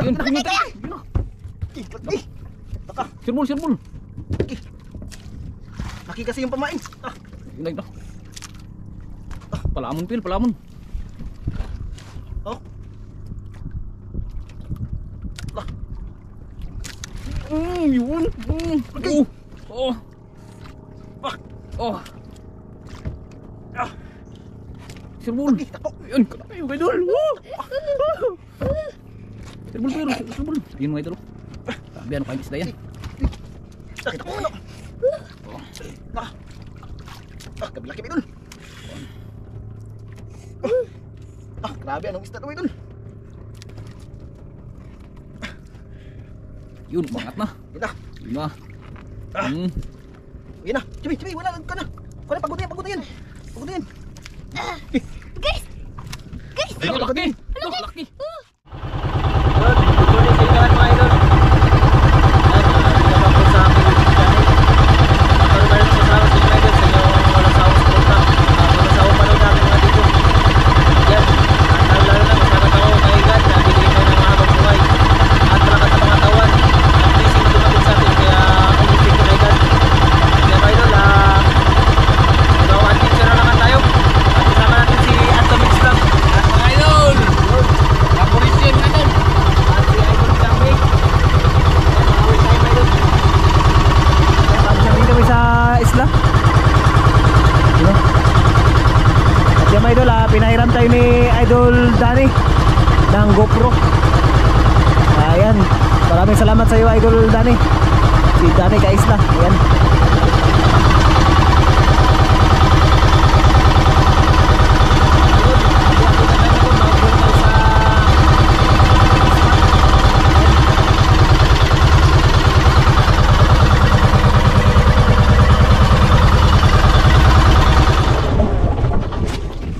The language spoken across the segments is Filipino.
Yun, Laki yun, kaya. yun. Laki. Taka. Sirbol, sirbol. Laki. Laki kasi yung pamain. Yun na. Palamon, Pil, palamon. Oh. Yun. Okay. Oh. Ah. Oh. Sirbol. Laki. Tako. Yun, karami yung idol. Sirbol, Pil, sirbol. Yun mga idol. Sabi ano kayo isda yan. Laki tako. Ano? Kabilaki ba idol? Grabe anong isda daw idol? Yun, bangat na. Yun na. Yun na. Yun na. Chumi, wala ka na. Pagod na yan. Guys! Guys! Ay, laki. Laki. Good morning sa inyo lahat mga idol. Welcome po sa aking channel. Pagkaroon sa salamat sa inyo idol sa inyong walang sawang suporta. Walang sawang panood namin mga dito. Yan. Lalo na masarap ako kay God na bigay kayo ng mahabang buhay. At malakas sa mga tawan. At please hindi lumapit sa atin. Kaya umitig ko kay God. Kaya mga idol, picture na naman tayo. At kasama natin si Antomix Vlog. At mga idol. Favorite yan, mga idol. At si Idol Jamie. Yan, mga tayo mga idol. Sabi kami sa isla. Diba? At yung mga idol, pinahiram tayo ni Idol Danny ng GoPro. Ayan, maraming salamat sa iyo Idol Danny. Si Danny ka isla. Ayan.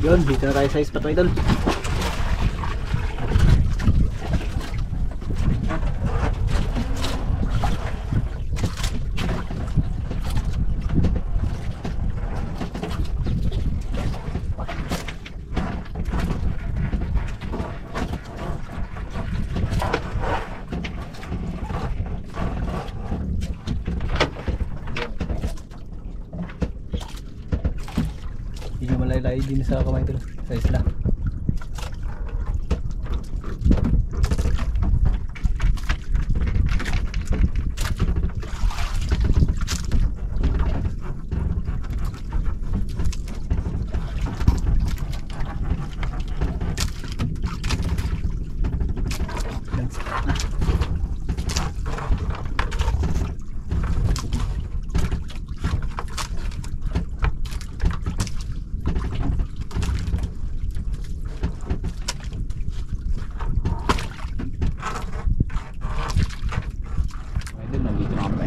Yun, dito na tayo sa spot mga idol. Hindi malaylay din sa kamay ito sa isla.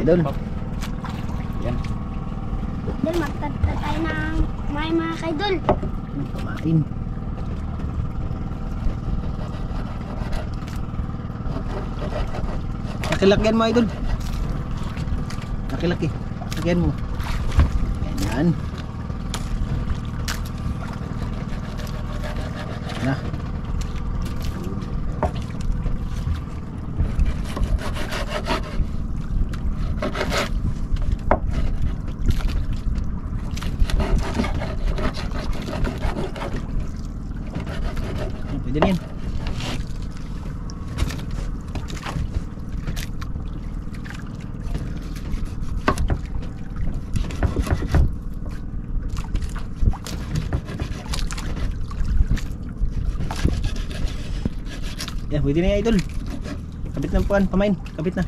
Idol. Yan. Idol, magtagta tayo ng mga kaidol. Pamain. Nakilakyan mo idol. Nakilaki. Lakyan mo. Ganyan. Na. Pwede na yan. Yan, pwede na yan idol. Kapit na puan, pamain, kapit na.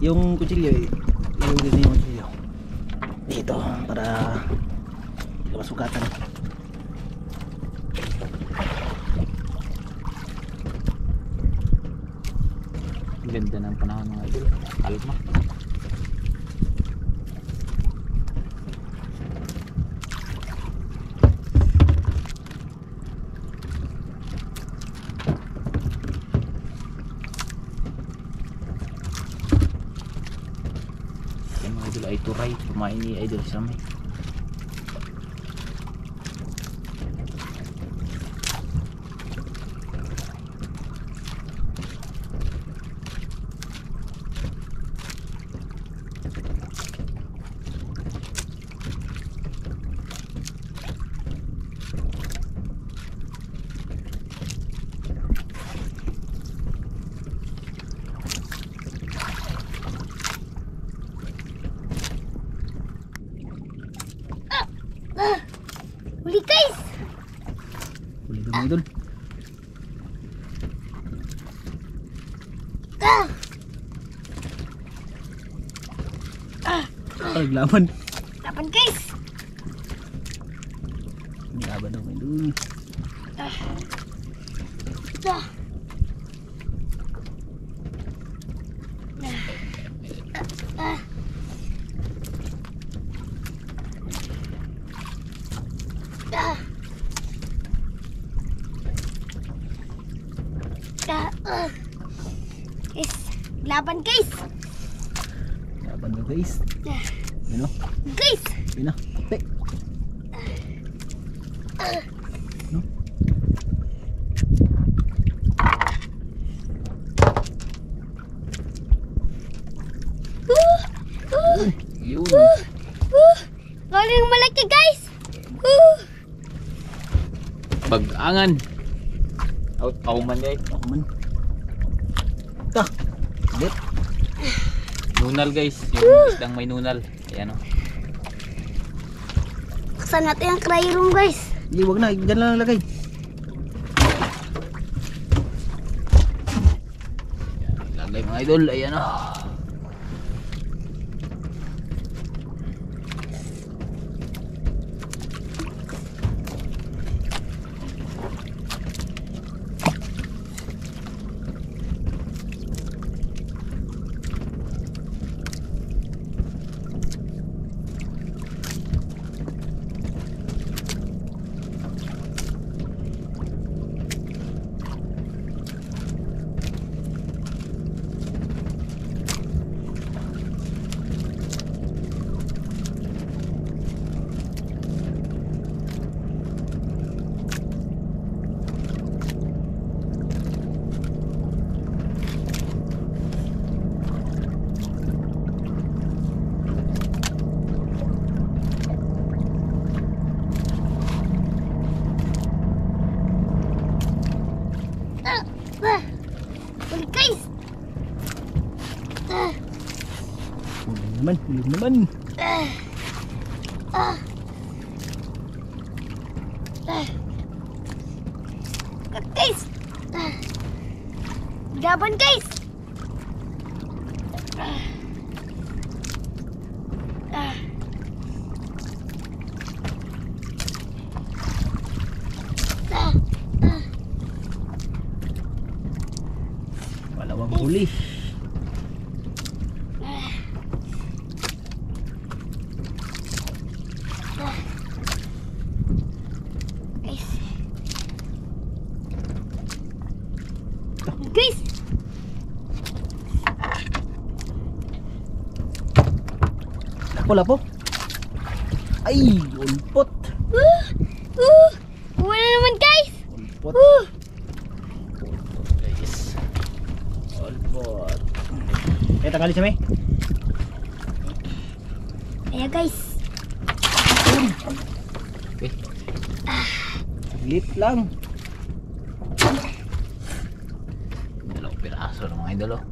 Yung kutsilyo, ilagay na yung kutsilyo dito para hindi ka masugatan. Ganda ng panahon mga idol. Kalma. Yan mga idol ay turay. Kumain ni idol sa may. Ay, laban. Laban guys. Laban daw idol. Guys, laban guys. Laban daw guys. Yun o. Guys. Yun na. Pe. No? Yun. Galing malaki guys. Bag-angan. Out man guys. Ako man. Ta. Ulit. Nunal guys, yung isdang may nunal. Ayan o. Buksan natin ang cry room guys. Hindi, wag na. Diyan lang lagay. Lagay mga idol, ayan o. Huli guys. Huli naman. Guys. Laban guys. Walawang huli. Guys. Guys. Lapo. Ay, ulpot. Wala naman guys. Ulpot. Guys. Ulpot. Tanggalin siya, may. Ayan guys. Okay. Lit lang. Dalawang piraso ng mga idol o.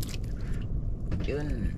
Yun.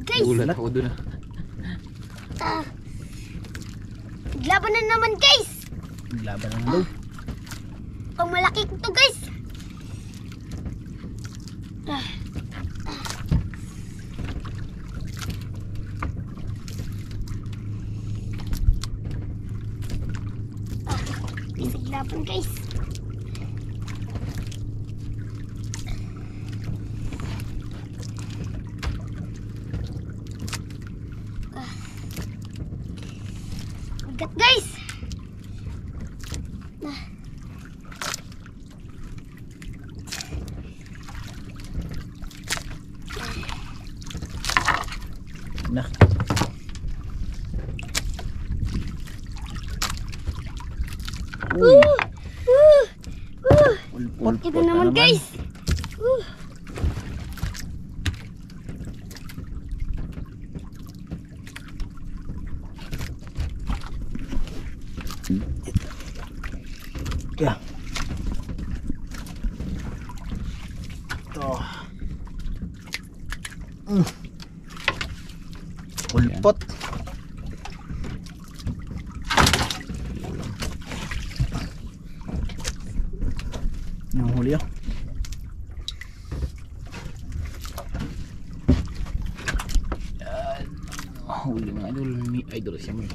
Guys. Gulat ako dun Laban na naman guys. Laban ang daw. Pang malaki to guys. Isig laban guys. Bigat guys. Pulpot. Ito naman guys. Yeah. Ito. Pulpot. Yung huli oh. Yan. Huli mga idol. Ni idol siya mo.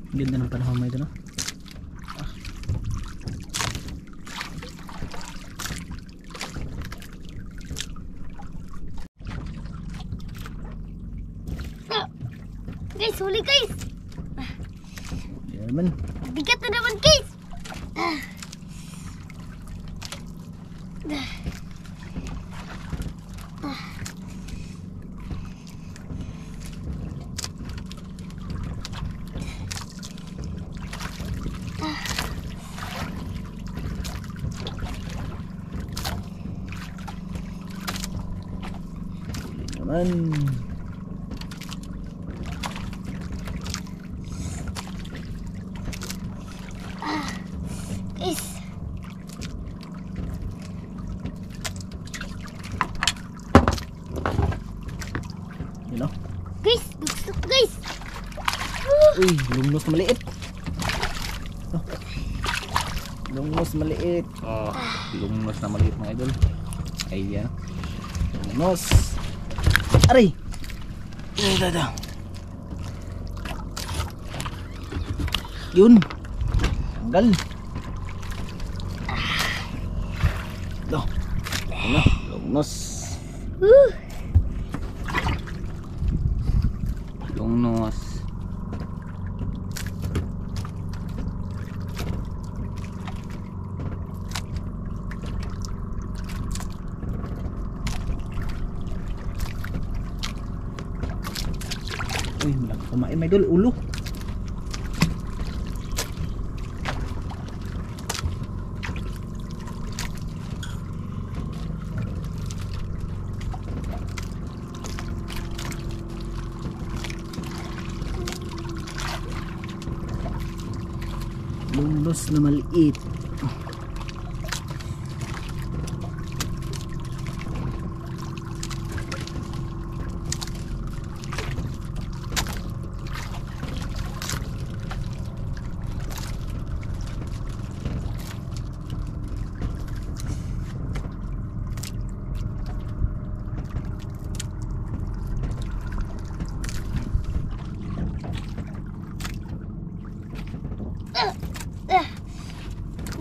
Ganda ng panahon mo ito no? Guys, huli guys. Yan naman. Bigat na naman guys. Naman. Guys. Yun oh. Guys, gusto ko guys. Uy, lungnos na maliit. Oh. Lungnos maliit. Oh, lungnos na maliit mga idol. Ayan. Lungnos. Aray. Ito. Yun. Tanggal. Ito. Ano? Lungnos. Lungnos. Uy, malaki kumain may idol, ulo. Lungnos na maliit.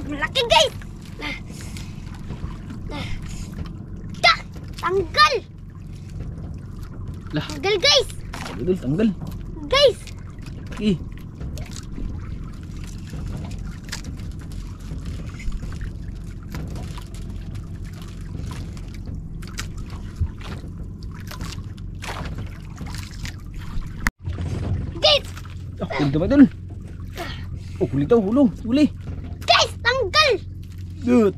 Malaki guys. Tanggal. Lah, Tanggal guys. idol, tanggal. Guys. Eh, Guys. oh, huli daw idol. Oh, huli daw, huli. Guys, tanggal.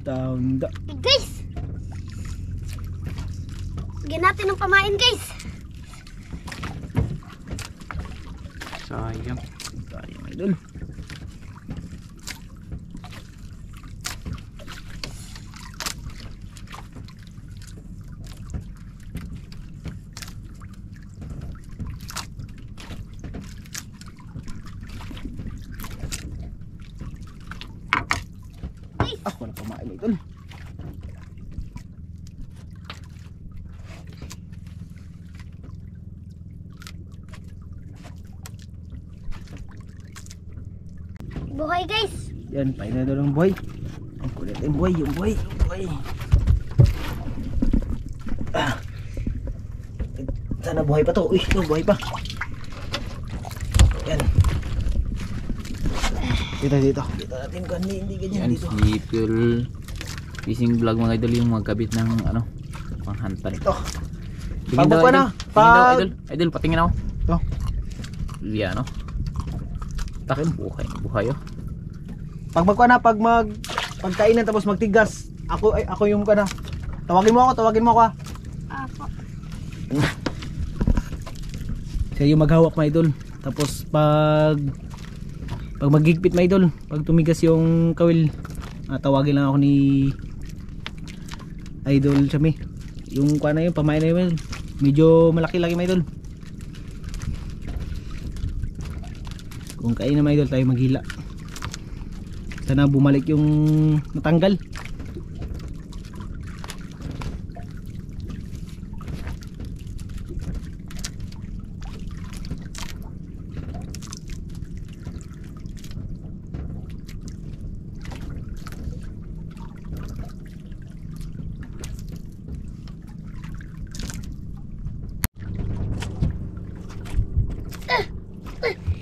Tanda. Guys. Lagyan natin ng pamain guys. Sayang. Sayang idol. Ako na pamain idol. Buhay guys. Yan, pain na daw ng buhay. Ang kulit yung buhay, yung buhay, yung buhay. Sana buhay pa to. Uy, ito, buhay pa. Yan. Dito. Dito natin kung hindi ganyan Yan, dito. si Pure Fishing Vlog mga idol, yung magkabit ng ano, panghantan. Ito. Tingin daw, Pagbuka na. idol. Tingin daw, Pag... idol. Idol, patingin ako. Ito. Yan, no? Takin, buhay, oh. Pag magkuha na, pagkainan tapos magtigas. Ako yung kana. Tawagin mo ako ah. Apo. Siya yung maghawak mga idol. Tapos pag magigpit mga idol, pag tumigas yung kawil, tawagin lang ako ni Idol Chami. Yung kuha na yun, pamain na yun. Medyo malaki-laki mga idol. Kung kain na mga idol, tayo maghila. Sana bumalik yung natanggal.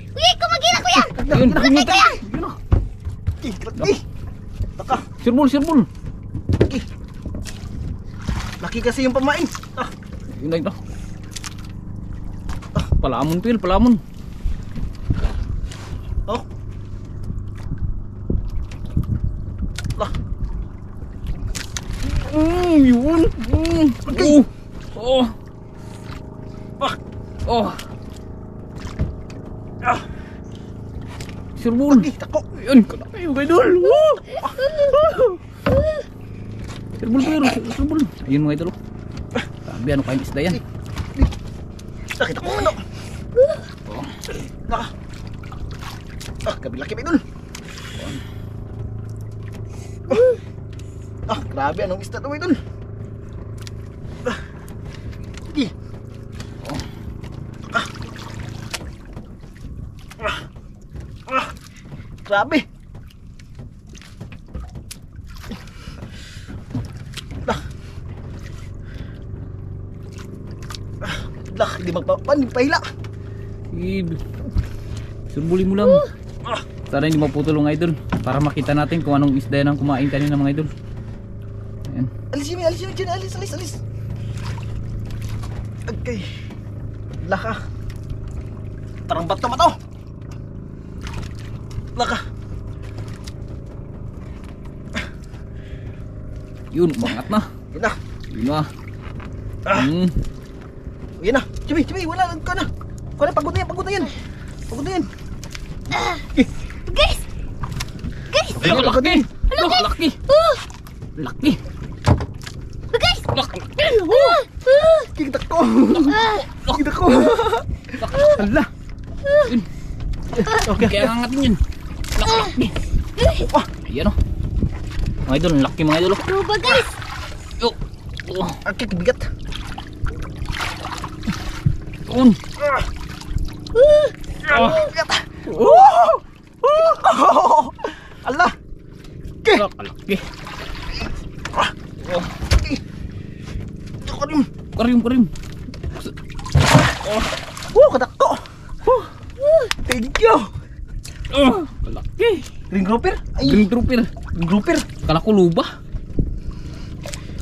Kuya, kumagina kuya. Yun, Laki kuya. Laki. Taka. Sirbol. Laki kasi yung pamain. Yun na ito. Palamon, Pil, palamon. Oh. Lah. Yun. Okay. Oh. Oh. Sirbol. Laki, tako. Yun, kalaki yung idol. Sirbol. Ayun mga idol. Sabi, ano kayong isda yan? Laki, tako. Ano? Laki ba idol? Grabe, anong isda to idol? Grabe. Hindi magpahila. Sirbulin mo lang. Sana hindi maputol ang idol. Para makita natin kung anong isda yan ang kumain kanina mga idol. Ayan. Alis yun dyan, alis. Okay. Laka. Parang bato to. Laka. Yun, bangat na. Yun na. Yun na. Yun na. Chimi, wala lang ka na. Pagod na yan. Guys. Ayun, laki. Laki. Laki. Guys. Kita ko. Hala. Yun. Okay. Kaya angatin yun. Laki. Ayan o. Mga idol, laki mga idol. Luba guys. Yo. Okay, bigat. Yun. Bigat. Allah. Laki. Karim. Kadako. Thank you. Laki. Green grouper. Green trooper. Grouper. Kala ko luba.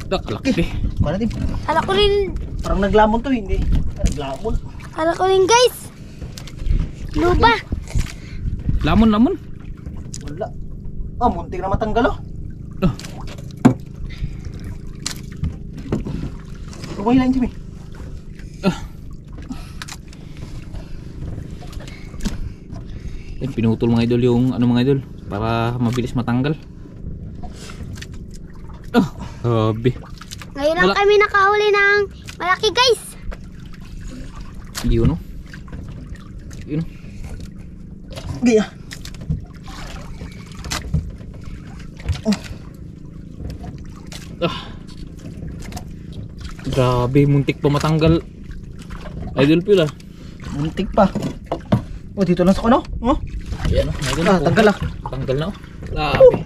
Laki. Kuha natin. Kala ko rin. Parang naglamon to, hindi. Naglamon. Kala ko rin guys. Luba. Lamon. Wala. Muntik na matanggal oh. Kumain lang Jimmy. Pinutol mga idol yung ano mga idol para mabilis matanggal. Grabe. Ngayon lang kami nakahuli ng malaki guys. Yun. Gaya. Grabe, muntik pa matanggal. Idol Phil Muntik pa. Dito lang sa kono. Ayan o, mga idol. Tanggal ah. Tanggal na o. Grabe.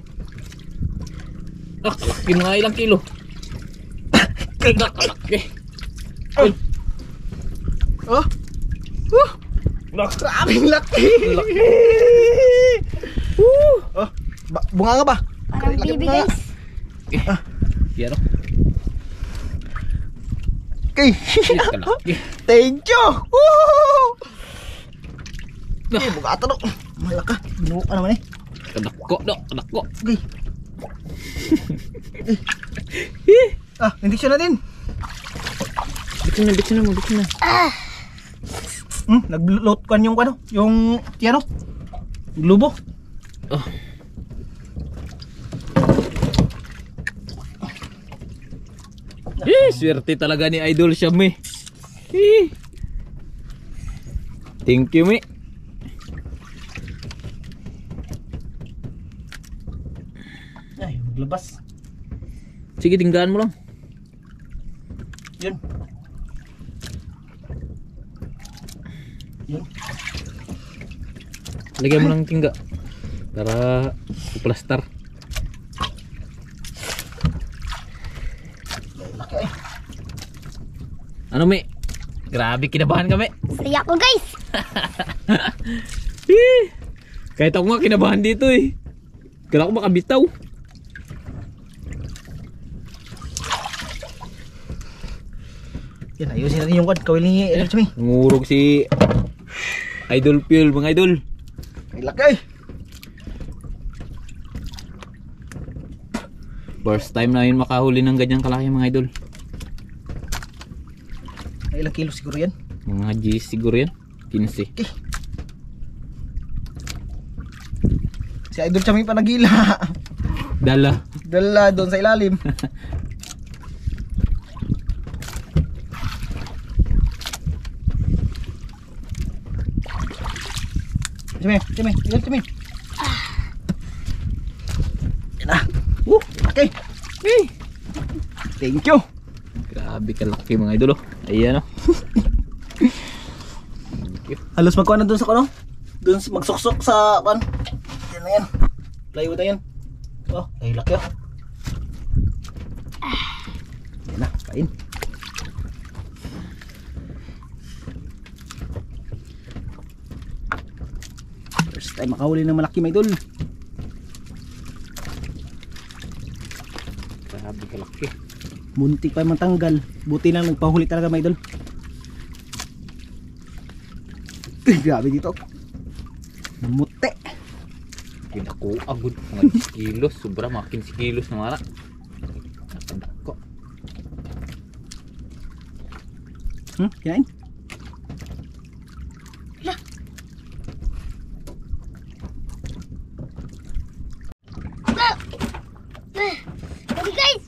Kalaki mga ilang kilo. Kalaki. Oh. Grabing laki. Oh, bunga nga ba? Parang Laki baby bunga. guys. Yan o. Okay. Kalaki. Thank you. Woo! Okay, buka ato no. Malaka. Buka naman eh. Kadako no. Kadako. Okay. Hindi siya na din. Bitin na mo. Nag-load kan yung ano, yung tiyano. Glubo. Oh. Swerte talaga ni Idol siya, me. Thank you, me. Ay, maglabas. Sige, tinggaan mo lang. Yun. Lagyan mo lang tingga para plaster. Laki ay. Ano, me? Grabe, kinabahan kami. Saya ko guys. Kahit ako nga kinabahan dito eh. Kala ko makabitaw. Yan, ayusin natin yung kawil ni Idol Chami. Ngurog si Idol Fuel, mga idol. Ay, laki ay. First time namin makahuli ng ganyang kalaki, mga idol. Ay, ilang kilo siguro yan? Mga G's siguro yan. 15. Okay. Si Idol Chami pa nagila. Dala. Dala doon sa ilalim. Chami. Yan na. Okay. Thank you. Grabe kalaki, mga idol. Ayan o. Halos magkuha na doon sa kuno. Doon magsuksok sa pan. Yan na yan. Plywood na yan. Oh, ay laki oh. Yan na, kain. First time makahuli ng malaki, mga idol. Grabe kalaki. Muntik pa matanggal. Buti lang nagpahuli talaga, mga idol. Grabe dito. Mute. Pinako agud mga 10 kilos. Sobra mga 15 kilos na mara. Nakadako. Kinain? Ready guys.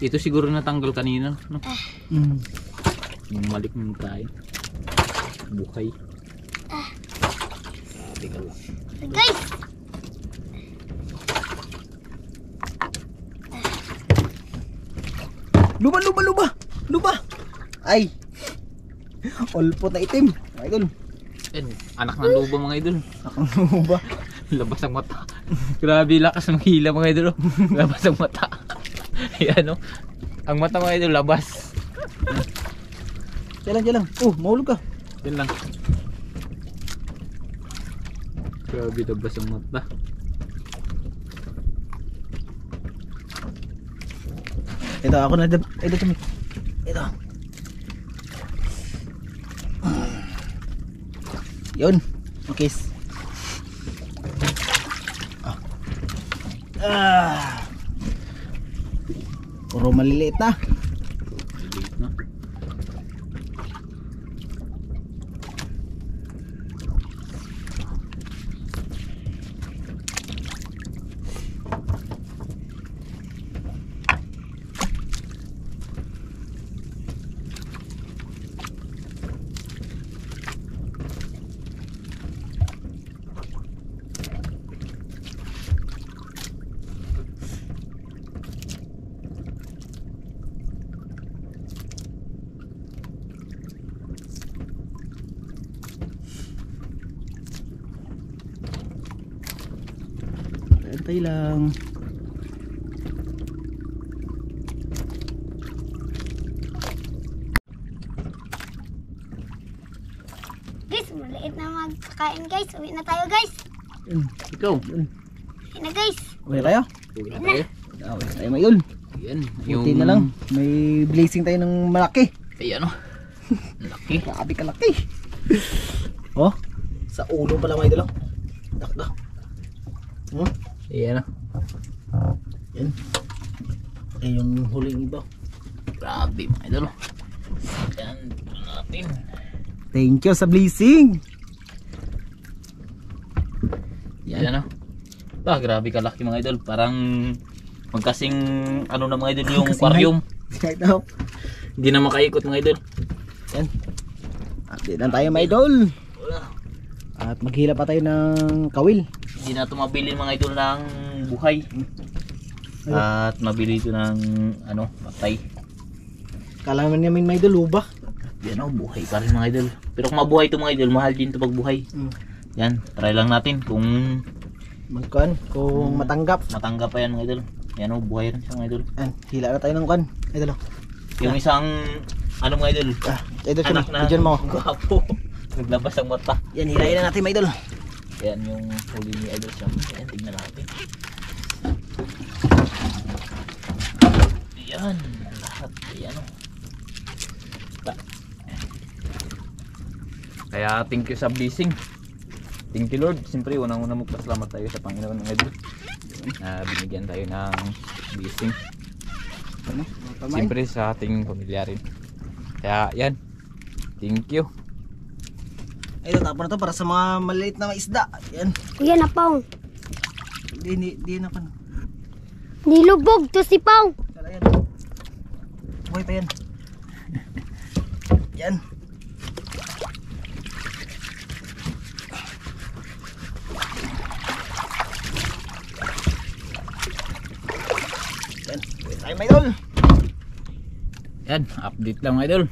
Ito siguro natanggal kanina, no? Mm. Bumalik ng tayo. Bukay. Grabe kalaki. Guys. Luba. Ay. Olpot na itim. Mga idol. Anak ng luba, mga idol. Akong luba. Labas ang mata. Grabe lakas ng hila, mga idol. Labas ang mata. Ayan o. Ang mata, mga idol, labas. Diyan lang. Oh, mahulog ka. Yan lang. Grabe labas ang mata. Ito, ako na. Ito, Chami. Ito. Yun. Okay. Puro maliliit na. Late na. Hintay lang. Guys, maliit na magkain guys. Uwi na tayo guys. Ikaw. Uwi na guys. Okay kayo? Uwi na tayo. Okay tayo may yun. Yan. Buti na lang. May blazing tayo ng malaki. Ay ano. Laki. Grabe kalaki. Oh, sa ulo pala may idol. Dakda. Ayan. Yan. Eh yung huling iba. Grabe mga idol. Yan. Ito natin. Thank you sa blazing. Yan ano. Grabe kalaki mga idol. Parang magkasing ano na mga idol yung aquarium. Right up. Hindi na makaikot mga idol. Yan. Update lang tayo mga idol. At maghila pa tayo ng kawil. Hindi na ito mabili mga idol ng buhay. At mabili ito ng ano, patay. Kala namin mga idol, luba. Yan o, buhay pa rin mga idol. Pero kung mabuhay ito mga idol, mahal din ito pag buhay. Yan, try lang natin kung Magkuhan, kung matanggap. matanggap pa yan mga idol. Yan o, buhay rin siya mga idol. Yan, hila na tayo ng kuhan. Idol. Yung isang, ano mga idol, Idol siya, anak na bidyan mo. gwapo. Naglabas ang mata. Yan, hilain na natin mga idol. Yan yung huli ni idol siya. Yan, tignan natin. Yan, lahat. Yan o. Kaya thank you sa blessing. Thank you Lord. Siyempre unang-una magpasalamat tayo sa Panginoon ng idol na binigyan tayo ng blessing. Ano? Siyempre sa ating pamilya rin. Kaya yan. Thank you. Idol, tapon na to para sa mga maliliit na isda. Yan. Yan na pong. Di na pa. Nilubog to si Pong. Tara yan. Buhay pa yan. Yan. Yan. Buhay tayo mga idol. Yan. Update lang mga idol.